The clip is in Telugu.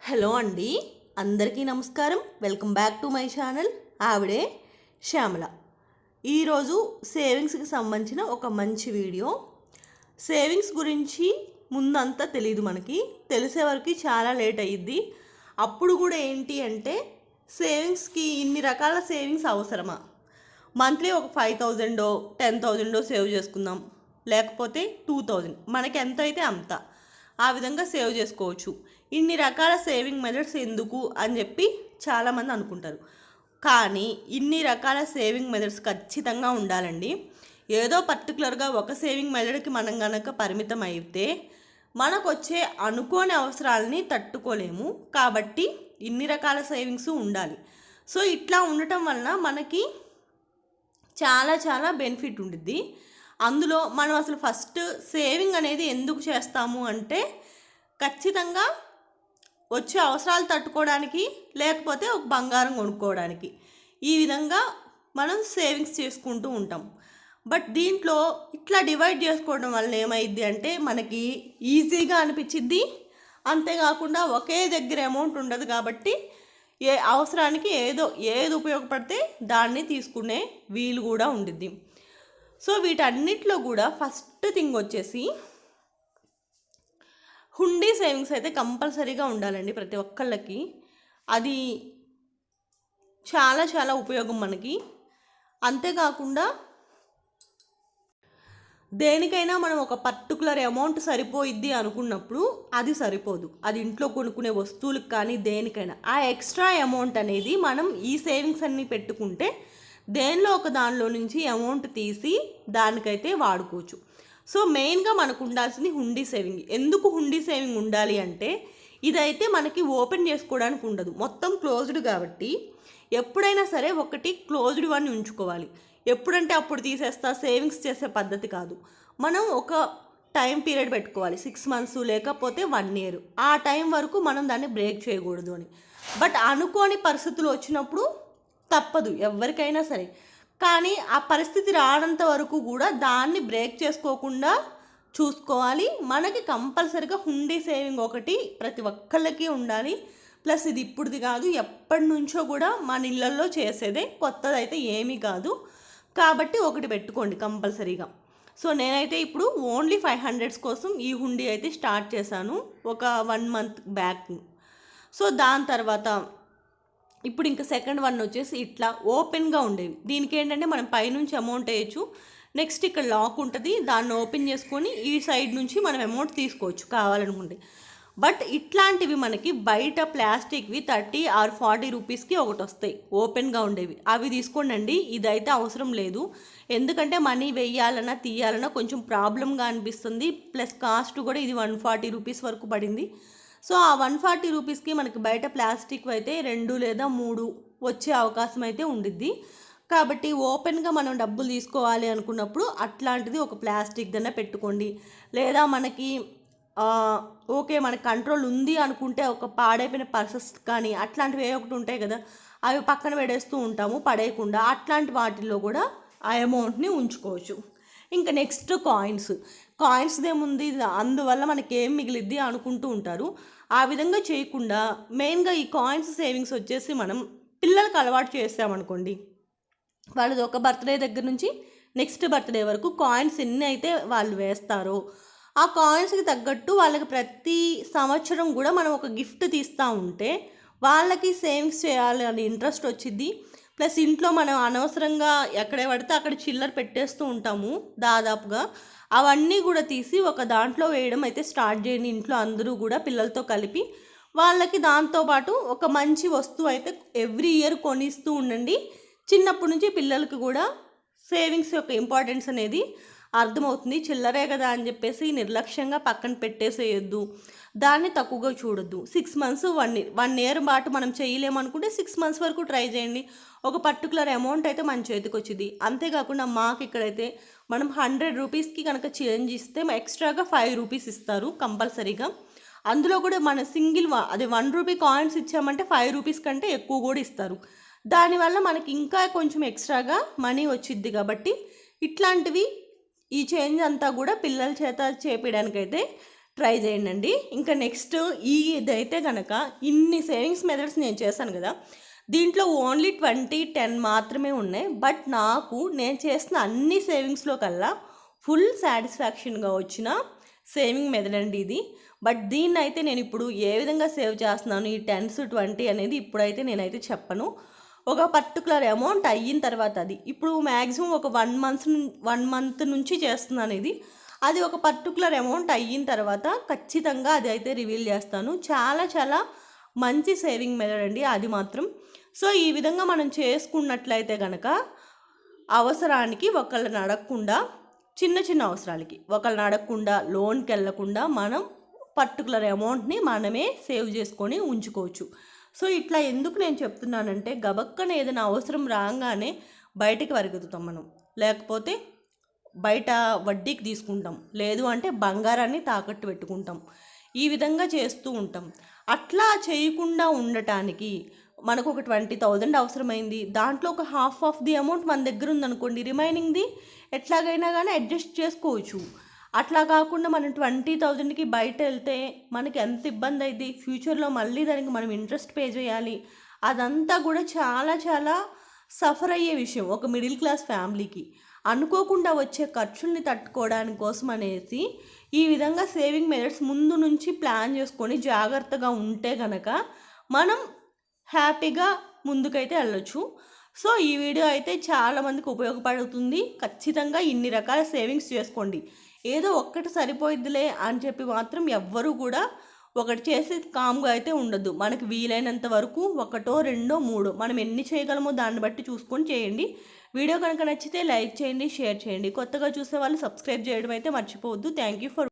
హలో అండి, అందరికీ నమస్కారం. Welcome back to my channel ఆవిడే శ్యామల. ఈరోజు సేవింగ్స్కి సంబంధించిన ఒక మంచి వీడియో. సేవింగ్స్ గురించి ముందంతా తెలియదు, మనకి తెలిసే వరకు చాలా లేట్ అయ్యిద్ది. అప్పుడు కూడా ఏంటి అంటే సేవింగ్స్కి ఇన్ని రకాల సేవింగ్స్ అవసరమా? మంత్లీ ఒక 5,000 10,000 సేవ్ చేసుకుందాం, లేకపోతే 2,000, మనకి ఎంత అయితే అంత ఆ విధంగా సేవ్ చేసుకోవచ్చు. ఇన్ని రకాల సేవింగ్ మెథడ్స్ ఎందుకు అని చెప్పి చాలామంది అనుకుంటారు. కానీ ఇన్ని రకాల సేవింగ్ మెథడ్స్ ఖచ్చితంగా ఉండాలండి. ఏదో పర్టికులర్గా ఒక సేవింగ్ మెథడ్కి మనం కనుక పరిమితం అయితే మనకు వచ్చే అనుకోని అవసరాలని తట్టుకోలేము. కాబట్టి ఇన్ని రకాల సేవింగ్స్ ఉండాలి. సో ఇట్లా ఉండటం వలన మనకి చాలా చాలా బెనిఫిట్ ఉండిద్ది. అందులో మనం అసలు ఫస్ట్ సేవింగ్ అనేది ఎందుకు చేస్తాము అంటే ఖచ్చితంగా వచ్చే అవసరాలు తట్టుకోవడానికి, లేకపోతే ఒక బంగారం కొనుక్కోవడానికి. ఈ విధంగా మనం సేవింగ్స్ చేసుకుంటూ ఉంటాం. బట్ దీంట్లో ఇట్లా డివైడ్ చేసుకోవడం వల్ల ఏమైద్ది అంటే మనకి ఈజీగా అనిపించిద్ది. అంతేకాకుండా ఒకే దగ్గర అమౌంట్ ఉండదు కాబట్టి ఏ అవసరానికి ఏది ఉపయోగపడితే దాన్ని తీసుకునే వీలు కూడా ఉండిద్ది. సో వీటన్నిటిలో కూడా ఫస్ట్ థింగ్ వచ్చేసి హుండీ సేవింగ్స్ అయితే కంపల్సరీగా ఉండాలండి ప్రతి ఒక్కళ్ళకి. అది చాలా చాలా ఉపయోగం మనకి. అంతేకాకుండా దేనికైనా మనం ఒక పర్టికులర్ అమౌంట్ సరిపోయిద్ది అనుకున్నప్పుడు అది సరిపోదు. అది ఇంట్లో కొనుక్కునే వస్తువులకు కానీ దేనికైనా ఆ ఎక్స్ట్రా అమౌంట్ అనేది మనం ఈ సేవింగ్స్ అన్నీ పెట్టుకుంటే దేనిలో ఒక దానిలో నుంచి అమౌంట్ తీసి దానికైతే వాడుకోవచ్చు. సో మెయిన్గా మనకు ఉండాల్సింది హుండీ సేవింగ్. ఎందుకు హుండీ సేవింగ్ ఉండాలి అంటే ఇదైతే మనకి ఓపెన్ చేసుకోవడానికి ఉండదు, మొత్తం క్లోజ్డ్ కాబట్టి ఎప్పుడైనా సరే ఒకటి క్లోజ్డ్ వన్ ఉంచుకోవాలి. ఎప్పుడంటే అప్పుడు తీసేస్తా సేవింగ్స్ చేసే పద్ధతి కాదు. మనం ఒక టైం పీరియడ్ పెట్టుకోవాలి, 6 months లేకపోతే 1 year. ఆ టైం వరకు మనం దాన్ని బ్రేక్ చేయకూడదు అని. బట్ అనుకోని పరిస్థితులు వచ్చినప్పుడు తప్పదు ఎవరికైనా సరే. కానీ ఆ పరిస్థితి రానంత వరకు కూడా దాన్ని బ్రేక్ చేసుకోకుండా చూసుకోవాలి. మనకి కంపల్సరీగా హుండీ సేవింగ్ ఒకటి ప్రతి ఒక్కళ్ళకి ఉండాలి. ప్లస్ ఇది ఇప్పుడుది కాదు, ఎప్పటి నుంచో కూడా మన ఇళ్ళల్లో చేసేదే, కొత్తదైతే ఏమీ కాదు. కాబట్టి ఒకటి పెట్టుకోండి కంపల్సరీగా. సో నేనైతే ఇప్పుడు ఓన్లీ 500 కోసం ఈ హుండీ అయితే స్టార్ట్ చేశాను ఒక 1 month బ్యాక్. సో దాని తర్వాత ఇప్పుడు ఇంకా సెకండ్ వన్ వచ్చేసి ఇట్లా ఓపెన్గా ఉండేవి. దీనికి ఏంటంటే మనం పైనుంచి అమౌంట్ వేయచ్చు. నెక్స్ట్ ఇక్కడ లాక్ ఉంటుంది, దాన్ని ఓపెన్ చేసుకొని ఈ సైడ్ నుంచి మనం అమౌంట్ తీసుకోవచ్చు కావాలనుకుంటే. బట్ ఇట్లాంటివి మనకి బయట ప్లాస్టిక్వి 30 or 40 రూపీస్కి ఒకటి వస్తాయి ఓపెన్గా ఉండేవి. అవి తీసుకోండి. ఇదైతే అవసరం లేదు, ఎందుకంటే మనీ వెయ్యాలన్నా తీయాలన్నా కొంచెం ప్రాబ్లంగా అనిపిస్తుంది. ప్లస్ కాస్ట్ కూడా ఇది 140 రూపీస్ వరకు పడింది. సో ఆ 140 రూపీస్కి మనకి బయట ప్లాస్టిక్ అయితే 2 లేదా 3 వచ్చే అవకాశం అయితే ఉండిద్ది. కాబట్టి ఓపెన్గా మనం డబ్బులు తీసుకోవాలి అనుకున్నప్పుడు అట్లాంటిది ఒక ప్లాస్టిక్ దన్న పెట్టుకోండి. లేదా మనకి ఓకే మనకి కంట్రోల్ ఉంది అనుకుంటే ఒక పాడైపోయిన పర్సెస్ కానీ అట్లాంటివి ఒకటి ఉంటాయి కదా, అవి పక్కన పెడేస్తూ ఉంటాము పడేయకుండా. అట్లాంటి వాటిల్లో కూడా ఆ అమౌంట్ని ఉంచుకోవచ్చు. ఇంకా నెక్స్ట్ కాయిన్స్దేముంది, అందువల్ల మనకి ఏం మిగిలిద్ది అనుకుంటూ ఉంటారు. ఆ విధంగా చేయకుండా మెయిన్గా ఈ కాయిన్స్ సేవింగ్స్ వచ్చేసి మనం పిల్లలకు అలవాటు చేసామనుకోండి, వాళ్ళది ఒక బర్త్డే దగ్గర నుంచి నెక్స్ట్ బర్త్డే వరకు కాయిన్స్ ఎన్ని అయితే వాళ్ళు వేస్తారో ఆ కాయిన్స్కి తగ్గట్టు వాళ్ళకి ప్రతి సంవత్సరం కూడా మనం ఒక గిఫ్ట్ తీస్తూ ఉంటే వాళ్ళకి సేవింగ్స్ చేయాలి అని ఇంట్రెస్ట్ వచ్చింది. ప్లస్ ఇంట్లో మనం అనవసరంగా ఎక్కడే పడితే అక్కడ చిల్లర పెట్టేస్తూ ఉంటాము దాదాపుగా. అవన్నీ కూడా తీసి ఒక దాంట్లో వేయడం అయితే స్టార్ట్ చేయండి. ఇంట్లో అందరూ కూడా పిల్లలతో కలిపి వాళ్ళకి దాంతోపాటు ఒక మంచి వస్తువు అయితే ఎవ్రీ ఇయర్ కొనిస్తూ ఉండండి. చిన్నప్పటి నుంచి పిల్లలకి కూడా సేవింగ్స్ యొక్క ఇంపార్టెన్స్ అనేది అర్థమవుతుంది. చిల్లరే కదా అని చెప్పేసి నిర్లక్ష్యంగా పక్కన పెట్టేసేయొద్దు, దాన్ని తక్కువగా చూడొద్దు. 6 months 1 year పాటు మనం చేయలేమనుకుంటే 6 months వరకు ట్రై చేయండి. ఒక పర్టికులర్ అమౌంట్ అయితే మన చేతికి వచ్చింది. అంతేకాకుండా మాకు ఇక్కడైతే మనం 100 రూపీస్కి కనుక చేంజ్ ఇస్తే ఎక్స్ట్రాగా 5 రూపీస్ ఇస్తారు కంపల్సరీగా. అందులో కూడా మన సింగిల్ అదే 1 రూపీ కాయిన్స్ ఇచ్చామంటే 5 రూపీస్ కంటే ఎక్కువ కూడా ఇస్తారు. దానివల్ల మనకి ఇంకా కొంచెం ఎక్స్ట్రాగా మనీ వచ్చిద్ది. కాబట్టి ఇట్లాంటివి ఈ చేంజ్ అంతా కూడా పిల్లల చేత చేపించడానికైతే ట్రై చేయండి. ఇంకా నెక్స్ట్ ఇదైతే కనుక ఇన్ని సేవింగ్స్ మెథడ్స్ నేను చేశాను కదా, దీంట్లో ఓన్లీ 20-10 మాత్రమే ఉన్నాయి. బట్ నాకు నేను చేసిన అన్ని సేవింగ్స్లో కల్లా ఫుల్ సాటిస్ఫాక్షన్గా వచ్చిన సేవింగ్ మెథడ్ అండి ఇది. బట్ దీన్ని అయితే నేను ఇప్పుడు ఏ విధంగా సేవ్ చేస్తున్నాను, ఈ 10-20 అనేది ఇప్పుడైతే నేనైతే చెప్పను. ఒక పర్టికులర్ అమౌంట్ అయిన తర్వాత అది ఇప్పుడు మ్యాక్సిమం ఒక 1 మంత్ నుంచి చేస్తున్నాను ఇది. అది ఒక పర్టికులర్ అమౌంట్ అయిన తర్వాత ఖచ్చితంగా అది అయితే రివీల్ చేస్తాను. చాలా చాలా మంచి సేవింగ్ మెథడ్ అండి అది మాత్రం. సో ఈ విధంగా మనం చేసుకున్నట్లయితే కనుక అవసరానికి ఒకళ్ళని అడగకుండా, చిన్న చిన్న అవసరాలకి ఒకళ్ళని అడగకుండా, లోన్కి వెళ్ళకుండా మనం పర్టికులర్ అమౌంట్ని మనమే సేవ్ చేసుకొని ఉంచుకోవచ్చు. సో ఇట్లా ఎందుకు నేను చెప్తున్నానంటే, గబక్కన ఏదైనా అవసరం రాగానే బయటికి పరిగెత్తుతాం మనం, లేకపోతే బయట వడ్డీకి తీసుకుంటాం, లేదు అంటే బంగారాన్ని తాకట్టు పెట్టుకుంటాం, ఈ విధంగా చేస్తూ ఉంటాం. అట్లా చేయకుండా ఉండటానికి మనకు ఒక 20,000 అవసరమైంది, దాంట్లో ఒక హాఫ్ ఆఫ్ ది అమౌంట్ మన దగ్గర ఉందనుకోండి, రిమైనింగ్ది ఎట్లాగైనా కానీ అడ్జస్ట్ చేసుకోవచ్చు. అట్లా కాకుండా మనం 20,000కి బయట వెళ్తే మనకి ఎంత ఇబ్బంది అయింది, ఫ్యూచర్లో మళ్ళీ దానికి మనం ఇంట్రెస్ట్ పే చేయాలి, అదంతా కూడా చాలా చాలా సఫర్ అయ్యే విషయం ఒక మిడిల్ క్లాస్ ఫ్యామిలీకి. అనుకోకుండా వచ్చే ఖర్చుల్ని తట్టుకోవడానికి కోసం అనేసి ఈ విధంగా సేవింగ్ మెథడ్స్ ముందు నుంచి ప్లాన్ చేసుకొని జాగ్రత్తగా ఉంటే కనుక మనం హ్యాపీగా ముందుకైతే వెళ్ళొచ్చు. సో ఈ వీడియో అయితే చాలామందికి ఉపయోగపడుతుంది. ఖచ్చితంగా ఇన్ని రకాల సేవింగ్స్ చేసుకోండి. ఏదో ఒక్కటి సరిపోయిద్దిలే అని చెప్పి మాత్రం ఎవ్వరూ కూడా ఒకటి చేసి కామ్గా అయితే ఉండొద్దు. మనకి వీలైనంత వరకు 1, 2, 3 మనం ఎన్ని చేయగలమో దాన్ని బట్టి చూసుకొని చేయండి. వీడియో కనుక నచ్చితే లైక్ చేయండి, షేర్ చేయండి. కొత్తగా చూసే వాళ్ళు సబ్స్క్రైబ్ చేయడం అయితే మర్చిపోవద్దు. Thank you for